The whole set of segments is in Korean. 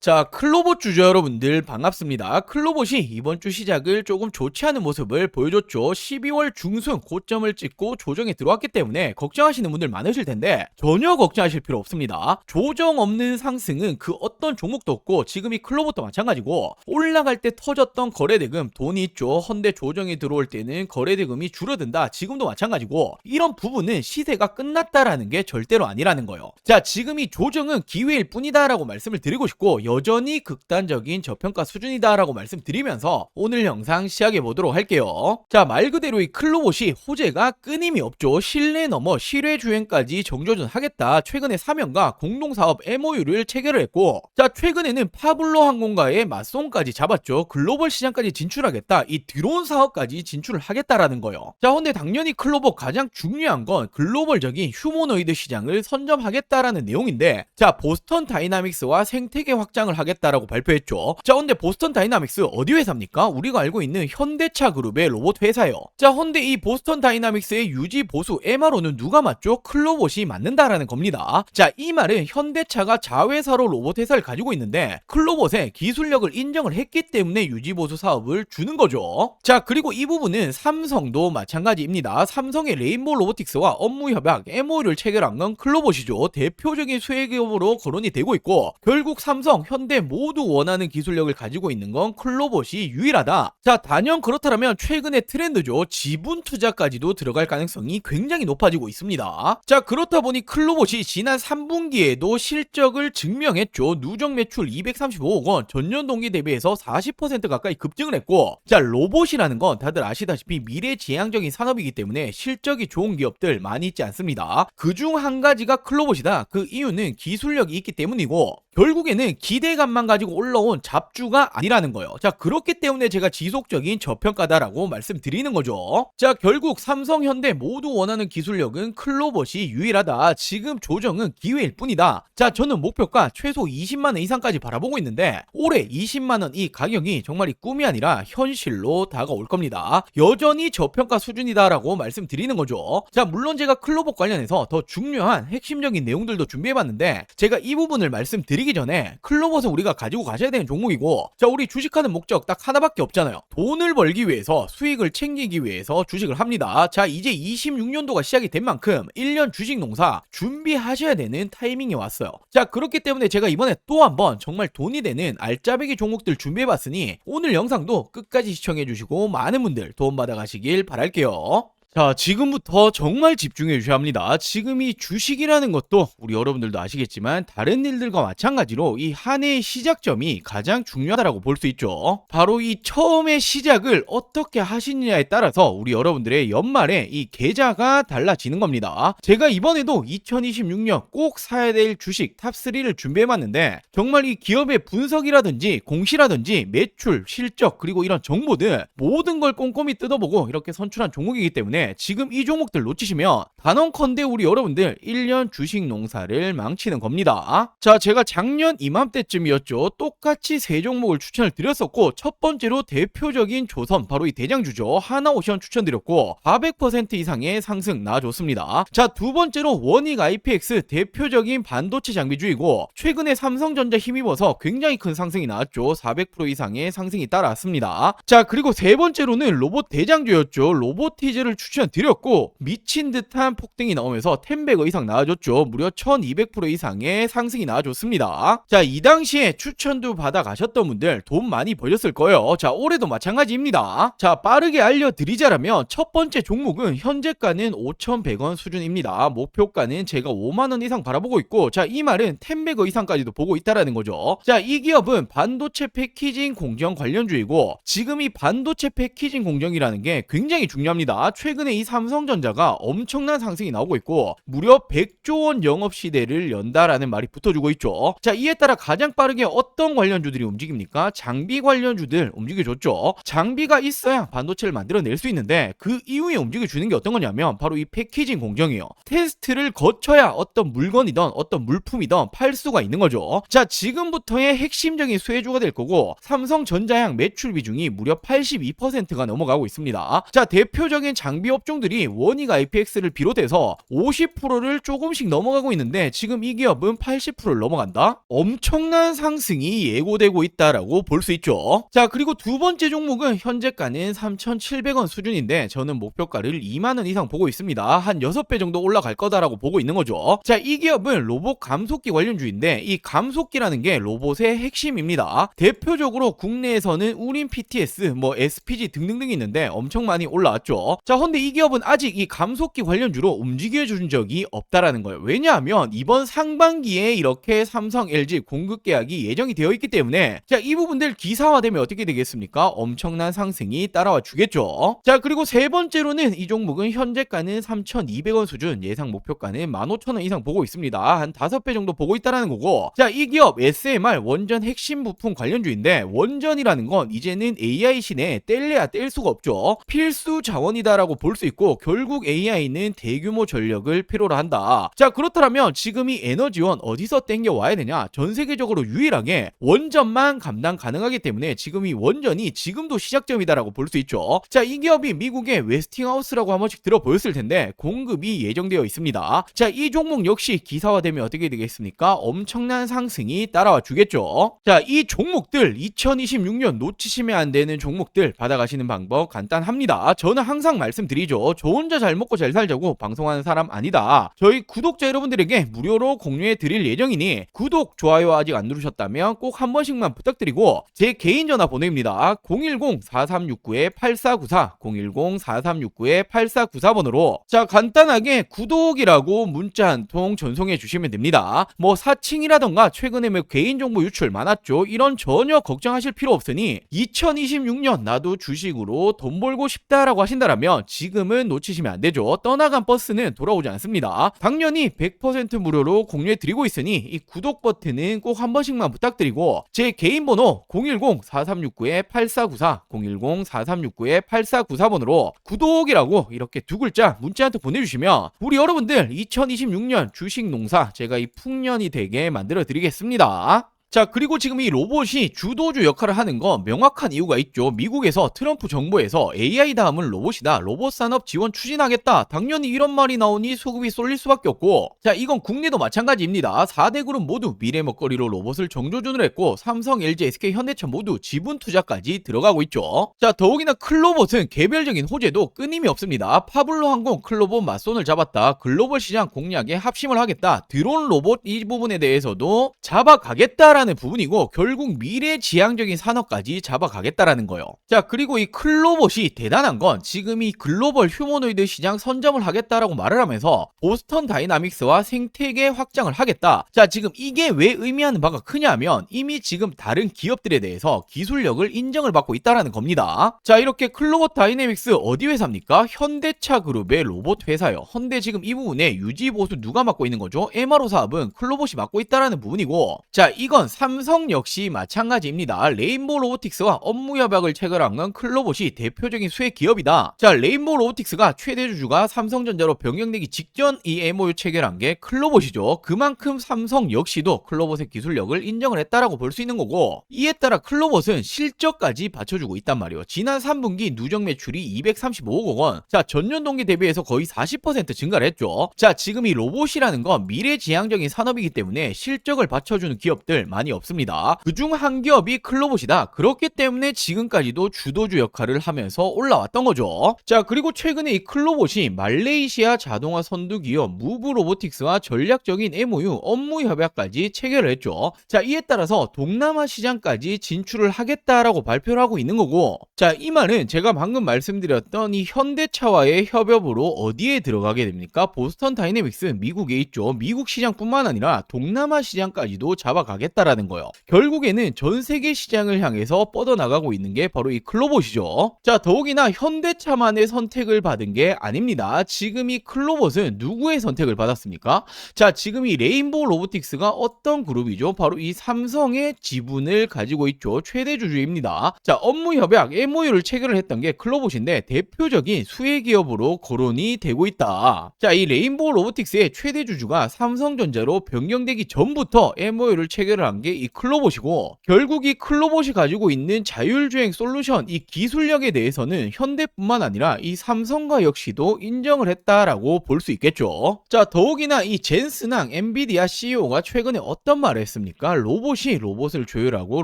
자, 클로봇 주주 여러분들 반갑습니다. 클로봇이 이번 주 시작을 조금 좋지 않은 모습을 보여줬죠. 12월 중순 고점을 찍고 조정에 들어왔기 때문에 걱정하시는 분들 많으실 텐데 전혀 걱정하실 필요 없습니다. 조정 없는 상승은 그 어떤 종목도 없고 지금 이 클로봇도 마찬가지고 올라갈 때 터졌던 거래대금 돈이 있죠. 헌데 조정에 들어올 때는 거래대금이 줄어든다. 지금도 마찬가지고 이런 부분은 시세가 끝났다라는 게 절대로 아니라는 거예요. 자, 지금 이 조정은 기회일 뿐이다라고 말씀을 드리고 싶고 여전히 극단적인 저평가 수준이다라고 말씀드리면서 오늘 영상 시작해보도록 할게요. 자, 말 그대로 이 클로봇이 호재가 끊임이 없죠. 실내 넘어 실외 주행까지 정조준하겠다. 최근에 사명과 공동사업 MOU를 체결을 했고, 자, 최근에는 파블로 항공과의 맞송까지 잡았죠. 글로벌 시장까지 진출하겠다. 이 드론 사업까지 진출을 하겠다라는 거예요. 자, 근데 당연히 클로봇 가장 중요한 건 글로벌적인 휴머노이드 시장을 선점하겠다라는 내용인데, 자, 보스턴 다이나믹스와 생태계 확장을 하겠다라고 발표했죠. 자, 근데 보스턴 다이나믹스 어디 회사입니까? 우리가 알고 있는 현대차 그룹의 로봇 회사예요. 자, 근데 이 보스턴 다이나믹스의 유지 보수 MRO는 누가 맡죠? 클로봇이 맡는다라는 겁니다. 자, 이 말은 현대차가 자회사로 로봇 회사를 가지고 있는데 클로봇의 기술력을 인정을 했기 때문에 유지 보수 사업을 주는 거죠. 자, 그리고 이 부분은 삼성도 마찬가지입니다. 삼성의 레인보우 로보틱스와 업무 협약 MOU를 체결한 건 클로봇이죠. 대표적인 수혜기업으로 거론이 되고 있고 결국 삼성, 현대 모두 원하는 기술력을 가지고 있는 건 클로봇이 유일하다. 자, 단연 그렇다면 최근의 트렌드죠. 지분 투자까지도 들어갈 가능성이 굉장히 높아지고 있습니다. 자, 그렇다 보니 클로봇이 지난 3분기에도 실적을 증명했죠. 누적 매출 235억 원, 전년 동기 대비해서 40% 가까이 급증을 했고, 자, 로봇이라는 건 다들 아시다시피 미래지향적인 산업이기 때문에 실적이 좋은 기업들 많이 있지 않습니다. 그중 한 가지가 클로봇이다. 그 이유는 기술력이 있기 때문이고 결국에는 기대감만 가지고 올라온 잡주가 아니라는 거예요. 자, 그렇기 때문에 제가 지속적인 저평가다라고 말씀드리는 거죠. 자, 결국 삼성, 현대 모두 원하는 기술력은 클로봇이 유일하다. 지금 조정은 기회일 뿐이다. 자, 저는 목표가 최소 20만원 이상까지 바라보고 있는데 올해 20만원 이 가격이 정말 이 꿈이 아니라 현실로 다가올 겁니다. 여전히 저평가 수준이다라고 말씀드리는 거죠. 자, 물론 제가 클로봇 관련해서 더 중요한 핵심적인 내용들도 준비해봤는데 제가 이 부분을 말씀드리기 전에 클로봇은 우리가 가지고 가셔야 되는 종목이고, 자, 우리 주식하는 목적 딱 하나밖에 없잖아요. 돈을 벌기 위해서, 수익을 챙기기 위해서 주식을 합니다. 자, 이제 26년도가 시작이 된 만큼 1년 주식 농사 준비하셔야 되는 타이밍이 왔어요. 자, 그렇기 때문에 제가 이번에 또 한번 정말 돈이 되는 알짜배기 종목들 준비해봤으니 오늘 영상도 끝까지 시청해주시고 많은 분들 도움 받아가시길 바랄게요. 자, 지금부터 정말 집중해 주셔야 합니다. 지금 이 주식이라는 것도 우리 여러분들도 아시겠지만 다른 일들과 마찬가지로 이 한 해의 시작점이 가장 중요하다고 볼 수 있죠. 바로 이 처음의 시작을 어떻게 하시느냐에 따라서 우리 여러분들의 연말에 이 계좌가 달라지는 겁니다. 제가 이번에도 2026년 꼭 사야 될 주식 탑3를 준비해봤는데 정말 이 기업의 분석이라든지 공시라든지 매출, 실적 그리고 이런 정보들 모든 걸 꼼꼼히 뜯어보고 이렇게 선출한 종목이기 때문에 지금 이 종목들 놓치시면 단언컨대 우리 여러분들 1년 주식 농사를 망치는 겁니다. 자, 제가 작년 이맘때쯤이었죠. 똑같이 세 종목을 추천을 드렸었고 첫 번째로 대표적인 조선, 바로 이 대장주죠. 하나오션 추천드렸고 400% 이상의 상승 나와줬습니다. 자, 두 번째로 원익 IPX 대표적인 반도체 장비주이고 최근에 삼성전자 힘입어서 굉장히 큰 상승이 나왔죠. 400% 이상의 상승이 따라왔습니다. 자, 그리고 세 번째로는 로봇 대장주였죠. 로보티즈를 추천드렸고 미친 듯한 폭등이 나오면서 10배거 이상 나와줬죠. 무려 1200% 이상의 상승이 나와줬습니다. 자, 이 당시에 추천도 받아 가셨던 분들 돈 많이 벌렸을 거예요. 자, 올해도 마찬가지입니다. 자, 빠르게 알려드리자라면 첫 번째 종목은 현재가는 5,100원 수준입니다. 목표가는 제가 5만원 이상 바라보고 있고, 자, 이 말은 10배거 이상까지도 보고 있다라는 거죠. 자, 이 기업은 반도체 패키징 공정 관련주이고 지금 이 반도체 패키징 공정이라는 게 굉장히 중요합니다. 최근에 이 삼성전자가 엄청난 상승이 나오고 있고 무려 100조 원 영업 시대를 연다라는 말이 붙어주고 있죠. 자, 이에 따라 가장 빠르게 어떤 관련주들이 움직입니까? 장비 관련주들 움직여줬죠. 장비가 있어야 반도체를 만들어낼 수 있는데 그 이후에 움직여주는 게 어떤 거냐면 바로 이 패키징 공정이에요. 테스트를 거쳐야 어떤 물건이든 어떤 물품이든 팔 수가 있는 거죠. 자, 지금부터의 핵심적인 수혜주가 될 거고 삼성전자향 매출 비중이 무려 82%가 넘어가고 있습니다. 자, 대표적인 장비 업종들이 원익 IPX를 비롯해서 50%를 조금씩 넘어가고 있는데 지금 이 기업은 80%를 넘어간다? 엄청난 상승이 예고되고 있다라고 볼 수 있죠. 자, 그리고 두 번째 종목은 현재가는 3,700원 수준인데 저는 목표가를 2만원 이상 보고 있습니다. 한 6배 정도 올라갈 거다라고 보고 있는 거죠. 자, 이 기업은 로봇 감속기 관련주인데 이 감속기라는 게 로봇의 핵심입니다. 대표적으로 국내에서는 우린 PTS, SPG 등등등 있는데 엄청 많이 올라왔죠. 자, 근데 이 기업은 아직 이 감속기 관련주로 움직여준 적이 없다라는 거예요. 왜냐하면 이번 상반기에 이렇게 삼성, LG 공급 계약이 예정이 되어 있기 때문에 자, 이 부분들 기사화되면 어떻게 되겠습니까? 엄청난 상승이 따라와 주겠죠. 자, 그리고 세 번째로는 이 종목은 현재가는 3,200원 수준, 예상 목표가는 15,000원 이상 보고 있습니다. 한 5배 정도 보고 있다라는 거고, 자, 이 기업 SMR 원전 핵심 부품 관련주인데 원전이라는 건 이제는 AI 시대에 뗄래야 뗄 수가 없죠. 필수 자원이다라고 볼 수 있고 결국 AI는 대규모 전력을 필요로 한다. 자, 그렇다면 지금 이 에너지원 어디서 땡겨 와야 되냐? 전 세계적으로 유일하게 원전만 감당 가능하기 때문에 지금 이 원전이 지금도 시작점이다라고 볼 수 있죠. 자, 이 기업이 미국의 웨스팅하우스라고 한 번씩 들어보였을 텐데 공급이 예정되어 있습니다. 자, 이 종목 역시 기사화되면 어떻게 되겠습니까? 엄청난 상승이 따라와 주겠죠. 자, 이 종목들 2026년 놓치시면 안 되는 종목들 받아가시는 방법 간단합니다. 저는 항상 말씀드리죠. 저 혼자 잘 먹고 잘 살자고 방송하는 사람 아니다. 저희 구독자 여러분들에게 무료로 공유해 드릴 예정이니 구독, 좋아요 아직 안 누르셨다면 꼭 한 번씩만 부탁드리고 제 개인 전화 번호입니다. 010-4369-8494 010-4369-8494번으로 자, 간단하게 구독이라고 문자 한 통 전송해 주시면 됩니다. 사칭이라던가 최근에 개인정보 유출 많았죠. 이런 전혀 걱정하실 필요 없으니 2026년 나도 주식으로 돈 벌고 싶다라고 하신다면 지금은 놓치시면 안 되죠. 떠나간 버스는 돌아오지 않습니다. 당연히 100% 무료로 공유해 드리고 있으니 이 구독 버튼은 꼭 한 번씩만 부탁드리고 제 개인 번호 010-4369-8494 010-4369-8494번으로 구독이라고 이렇게 두 글자 문자 한 통 보내주시면 우리 여러분들 2026년 주식 농사 제가 이 풍년이 되게 만들어 드리겠습니다. 자, 그리고 지금 이 로봇이 주도주 역할을 하는 건 명확한 이유가 있죠. 미국에서 트럼프 정부에서 AI 다음은 로봇이다. 로봇 산업 지원 추진하겠다. 당연히 이런 말이 나오니 수급이 쏠릴 수밖에 없고, 자, 이건 국내도 마찬가지입니다. 4대 그룹 모두 미래 먹거리로 로봇을 정조준을 했고 삼성, LG, SK, 현대차 모두 지분 투자까지 들어가고 있죠. 자, 더욱이나 클로봇은 개별적인 호재도 끊임이 없습니다. 파블로 항공 클로봇 맞손을 잡았다. 글로벌 시장 공략에 합심을 하겠다. 드론 로봇 이 부분에 대해서도 잡아가겠다라는 부분이고 결국 미래지향적인 산업까지 잡아가겠다라는 거예요. 자, 그리고 이 클로봇이 대단한 건 지금 이 글로벌 휴머노이드 시장 선점을 하겠다라고 말을 하면서 보스턴 다이나믹스와 생태계 확장을 하겠다. 자, 지금 이게 왜 의미하는 바가 크냐면 이미 지금 다른 기업들에 대해서 기술력을 인정을 받고 있다라는 겁니다. 자, 이렇게 클로봇 다이내믹스 어디 회사입니까? 현대차 그룹의 로봇 회사요. 현대 지금 이 부분에 유지 보수 누가 맡고 있는 거죠? MRO 사업은 클로봇이 맡고 있다라는 부분이고, 자, 이건 삼성 역시 마찬가지입니다. 레인보우 로보틱스와 업무 협약을 체결한 건 클로봇이 대표적인 수혜 기업이다. 자, 레인보우 로보틱스가 최대 주주가 삼성전자로 변경되기 직전 이 MOU 체결한 게 클로봇이죠. 그만큼 삼성 역시도 클로봇의 기술력을 인정을 했다라고 볼 수 있는 거고, 이에 따라 클로봇은 실적까지 받쳐주고 있단 말이에요. 지난 3분기 누적 매출이 235억 원. 자, 전년 동기 대비해서 거의 40% 증가를 했죠. 자, 지금 이 로봇이라는 건 미래지향적인 산업이기 때문에 실적을 받쳐주는 기업들 많이 없습니다. 그중 한 기업이 클로봇이다. 그렇기 때문에 지금까지도 주도주 역할을 하면서 올라왔던 거죠. 자, 그리고 최근에 이 클로봇이 말레이시아 자동화 선두 기업 무브 로보틱스와 전략적인 MOU 업무 협약까지 체결을 했죠. 자, 이에 따라서 동남아 시장까지 진출을 하겠다라고 발표를 하고 있는 거고, 자, 이 말은 제가 방금 말씀드렸던 이 현대차와의 협업으로 어디에 들어가게 됩니까? 보스턴 다이내믹스 미국에 있죠. 미국 시장뿐만 아니라 동남아 시장까지도 잡아가겠다라는 거예요. 결국에는 전 세계 시장을 향해서 뻗어나가고 있는 게 바로 이 클로봇이죠. 자, 더욱이나 현대차만의 선택을 받은 게 아닙니다. 지금 이 클로봇은 누구의 선택을 받았습니까? 자, 지금 이 레인보우 로보틱스가 어떤 그룹이죠? 바로 이 삼성의 지분을 가지고 있죠. 최대 주주입니다. 자, 업무 협약 MOU를 체결을 했던 게 클로봇인데 대표적인 수혜 기업으로 거론이 되고 있다. 자, 이 레인보우 로보틱스의 최대 주주가 삼성전자로 변경되기 전부터 MOU를 체결을 한 한 게 이 클로봇이고, 결국 이 클로봇이 가지고 있는 자율주행 솔루션 이 기술력에 대해서는 현대뿐만 아니라 이 삼성과 역시도 인정을 했다라고 볼 수 있겠죠. 자, 더욱이나 이 젠슨항 엔비디아 CEO가 최근에 어떤 말을 했습니까? 로봇이 로봇을 조율하고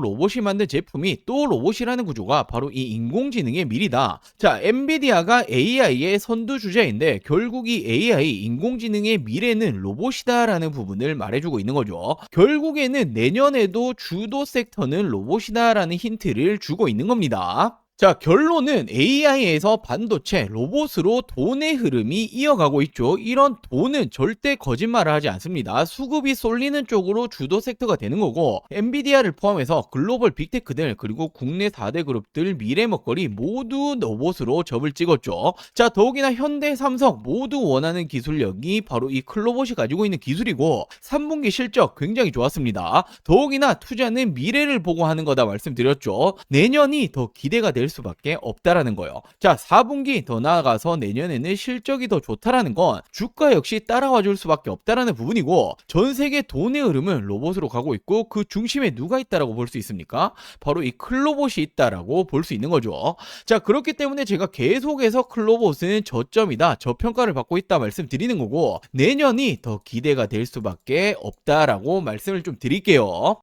로봇이 만든 제품이 또 로봇이라는 구조가 바로 이 인공지능의 미래다. 자, 엔비디아가 AI의 선두 주자인데 결국 이 AI 인공지능의 미래는 로봇이다라는 부분을 말해주고 있는 거죠. 결국에는 내년에도 주도 섹터는 로봇이다라는 힌트를 주고 있는 겁니다. 자, 결론은 AI에서 반도체, 로봇으로 돈의 흐름이 이어가고 있죠. 이런 돈은 절대 거짓말을 하지 않습니다. 수급이 쏠리는 쪽으로 주도 섹터가 되는 거고, 엔비디아를 포함해서 글로벌 빅테크들 그리고 국내 4대 그룹들 미래 먹거리 모두 로봇으로 접을 찍었죠. 자, 더욱이나 현대, 삼성 모두 원하는 기술력이 바로 이 클로봇이 가지고 있는 기술이고, 3분기 실적 굉장히 좋았습니다. 더욱이나 투자는 미래를 보고 하는 거다 말씀드렸죠. 내년이 더 기대가 될 수밖에 없다라는 거예요. 자, 4분기 더 나아가서 내년에는 실적이 더 좋다라는 건 주가 역시 따라와 줄 수밖에 없다라는 부분이고, 전 세계 돈의 흐름은 로봇으로 가고 있고 그 중심에 누가 있다라고 볼 수 있습니까? 바로 이 클로봇이 있다라고 볼 수 있는 거죠. 자, 그렇기 때문에 제가 계속해서 클로봇은 저점이다, 저평가를 받고 있다 말씀드리는 거고, 내년이 더 기대가 될 수밖에 없다라고 말씀을 좀 드릴게요.